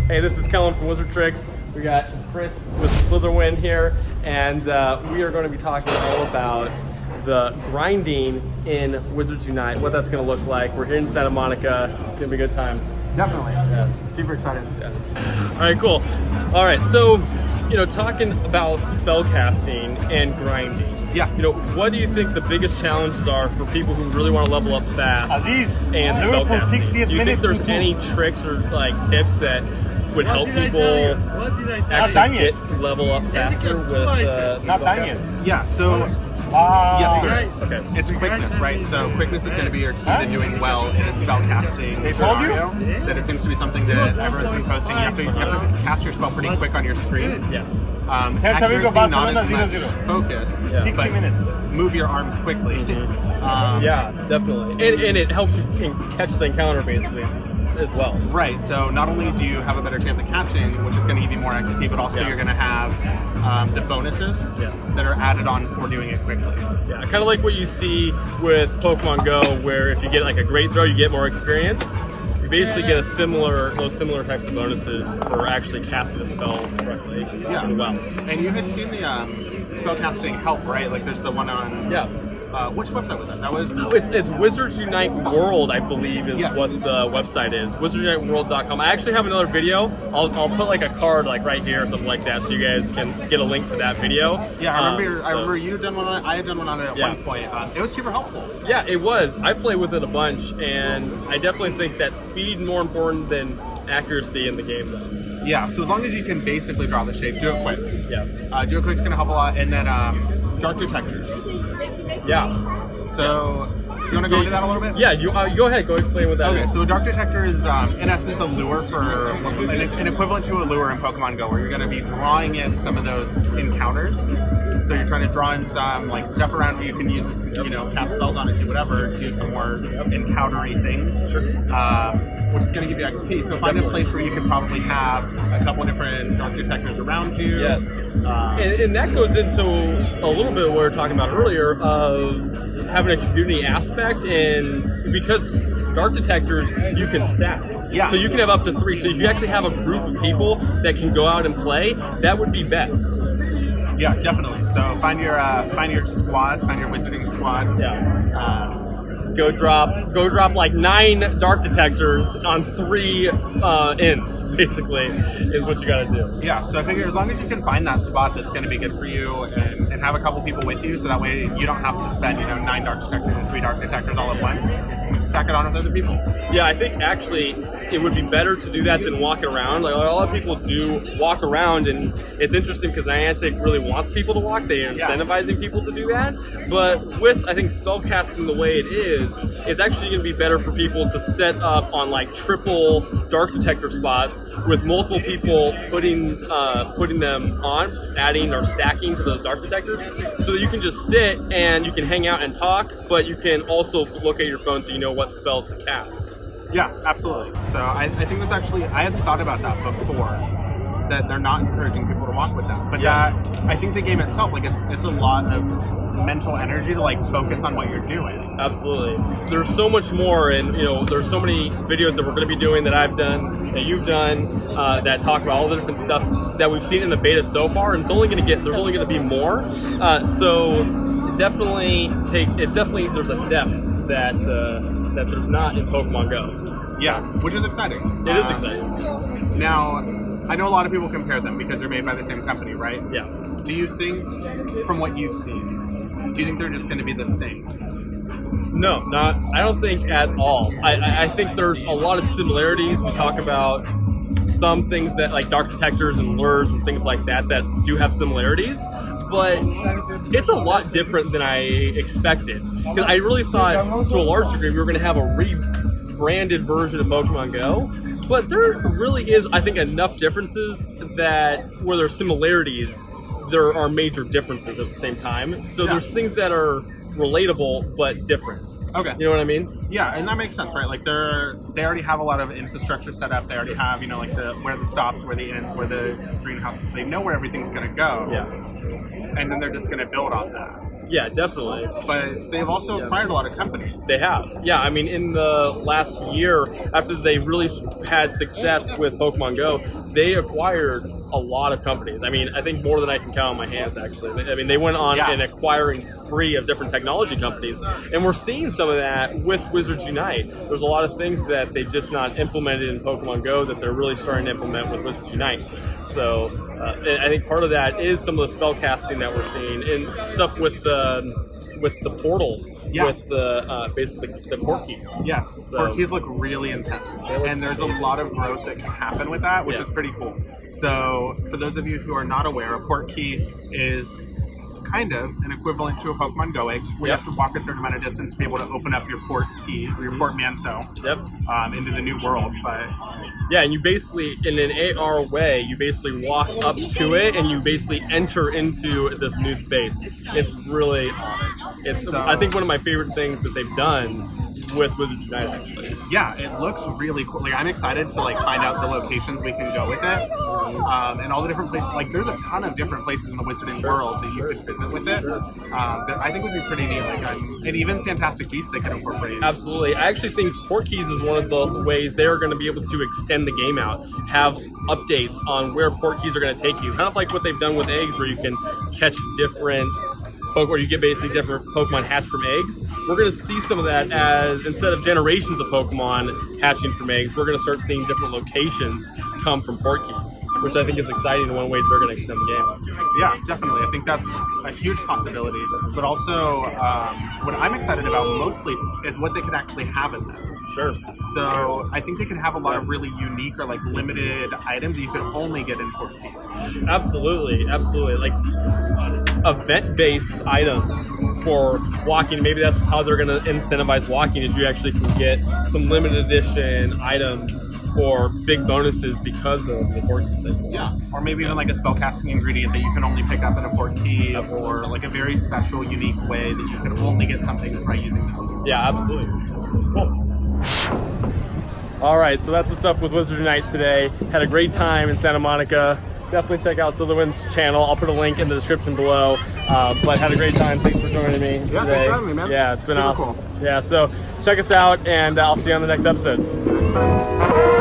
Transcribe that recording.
Hey, this is Kellen from Wizard Tricks. We got Chris with SlytherWin here, and we are going to be talking all about the grinding in Wizards Unite, what that's going to look like. We're here in Santa Monica. It's going to be a good time. Definitely. Yeah. Super excited. Yeah. All right, cool. All right, so, talking about spellcasting and grinding. Yeah. What do you think the biggest challenges are for people who really want to level up fast and Liverpool spellcasting? 60th Do you think minute there's 2-2. any tricks or tips that would help people actually get level up faster with Not done yet. Yeah, so yes, there is. Okay. It's quickness, right? So quickness is going to be your key to doing well in a spellcasting They told you? scenario. That it seems to be something that everyone's been posting. You have to cast your spell pretty quick on your screen. Yes. Celta Vigo, Accuracy, not Barcelona, as much 0-0. focus, 60 but minutes. move your arms quickly. Yeah, definitely. And it helps you catch the encounter basically as well. Right, so not only do you have a better chance of catching, which is going to give you more XP, but also you're going to have the bonuses that are added on for doing it quickly. Yeah, kind of like what you see with Pokemon Go, where if you get like a great throw, you get more experience. You basically get those similar types of bonuses for actually casting a spell correctly. Yeah. Well. And you had seen the spellcasting help, right? Like there's the one on... Yeah. Which website was that? That was... It's Wizards Unite World, I believe, is what the website is. WizardsUniteWorld.com. I actually have another video. I'll put like a card like right here or something like that, so you guys can get a link to that video. Yeah, I remember you had done one on it. I had done one on it at one point. It was super helpful. Yeah, it was. I play with it a bunch, and I definitely think that speed more important than accuracy in the game, though. Yeah, so as long as you can basically draw the shape, do it quick. Yeah. Do it quick's going to help a lot. And then Dark Detector. Yeah. So, do you want to go into that a little bit? Yeah, you go ahead. Go explain what that is. Okay, so a Dark Detector is, in essence, a lure for an equivalent to a lure in Pokemon Go, where you're going to be drawing in some of those encounters. So you're trying to draw in some stuff around you. You can use, cast spells on it, do whatever, do some more encountery things, which is going to give you XP. So find a place where you can probably have a couple different Dark Detectors around you. Yes, and that goes into a little bit of what we were talking about earlier of having a community aspect, and because Dark Detectors you can stack. Yeah. So you can have up to 3. So if you actually have a group of people that can go out and play, that would be best. Yeah, definitely. So find your squad, find your wizarding squad. Yeah. Go drop like 9 Dark Detectors on 3 ends, basically, is what you gotta do. Yeah, so I figure as long as you can find that spot that's gonna be good for you and have a couple people with you, so that way you don't have to spend, 9 Dark Detectors and 3 Dark Detectors all at once. Stack it on with other people. Yeah, I think actually it would be better to do that than walking around. Like a lot of people do walk around, and it's interesting because Niantic really wants people to walk. They're incentivizing people to do that. But with, I think, spellcasting the way it is, it's actually going to be better for people to set up on like triple Dark Detector spots with multiple people putting them on, adding or stacking to those Dark Detectors, so that you can just sit and you can hang out and talk, but you can also look at your phone so you know what spells to cast. Yeah, absolutely. So I think that's actually, I hadn't thought about that before, that they're not encouraging people to walk with them. But that, I think the game itself, it's a lot of mental energy to focus on what you're doing. Absolutely. There's so much more, and there's so many videos that we're going to be doing, that I've done, that you've done, that talk about all the different stuff that we've seen in the beta so far, and there's only going to be more. So definitely there's a depth that there's not in Pokemon Go. Yeah, which is exciting. It is exciting. Now, I know a lot of people compare them because they're made by the same company, right? Yeah. Do you think, from what you've seen, do you think they're just going to be the same? No, I don't think at all. I think there's a lot of similarities. We talk about some things that like Dark Detectors and lures and things like that do have similarities, but it's a lot different than I expected. Because I really thought, to a large degree, we were going to have a rebranded version of Pokemon Go. But there really is, I think, enough differences that where there's similarities, there are major differences at the same time. So there's things that are relatable but different. Okay. You know what I mean? Yeah, and that makes sense, right? Like they already have a lot of infrastructure set up. They already have, you know, like where the stops, where the ends, where the greenhouse. They know where everything's going to go. Yeah. And then they're just going to build on that. Yeah, definitely. But they've also acquired a lot of companies. They have. Yeah, I mean, in the last year, after they really had success with Pokemon Go, they acquired a lot of companies. I mean, I think more than I can count on my hands, actually. I mean, they went on an acquiring spree of different technology companies, and we're seeing some of that with Wizards Unite. There's a lot of things that they've just not implemented in Pokemon Go that they're really starting to implement with Wizards Unite. So I think part of that is some of the spell casting that we're seeing, and stuff with the portals, with the basically the port keys. Yes, So- port keys look really intense, and there's a lot of growth that can happen with that, which is pretty cool. So, for those of you who are not aware, a port key is kind of an equivalent to a Pokemon Go egg, where you have to walk a certain amount of distance to be able to open up your port key or your portmanteau into the new world. But yeah, and you basically, in an AR way, you basically walk up to it and you basically enter into this new space. It's really awesome. It's I think one of my favorite things that they've done with Wizards Unite, actually. Yeah, it looks really cool. Like, I'm excited to find out the locations we can go with it, and all the different places. Like, there's a ton of different places in the Wizarding world that you could visit with it. That I think would be pretty neat. And even Fantastic Beasts they could incorporate. Absolutely. I actually think port keys is one of the ways they're going to be able to extend the game out, have updates on where port keys are going to take you. Kind of like what they've done with eggs, where you can catch different where you get basically different Pokemon hatched from eggs. We're going to see some of that as, instead of generations of Pokemon hatching from eggs, we're going to start seeing different locations come from port keys, which I think is exciting in one way they're going to extend the game. Yeah, definitely. I think that's a huge possibility. But also, what I'm excited about mostly is what they could actually have in them. Sure. So I think they could have a lot of really unique or limited items you could only get in port keys. Absolutely, absolutely. Like event-based items for walking. Maybe that's how they're going to incentivize walking, is you actually can get some limited edition items or big bonuses because of the port key thing. Yeah, or maybe even a spellcasting ingredient that you can only pick up in a port key, or a very special, unique way that you can only get something by using those. Yeah, absolutely. Cool. All right, so that's the stuff with Wizard Unite today. Had a great time in Santa Monica. Definitely check out SlytherWin's channel. I'll put a link in the description below. But had a great time. Thanks for joining me today. Thanks for having me, man. Yeah, it's been Super awesome. Cool. Yeah, so check us out, and I'll see you on the next episode. See you next time.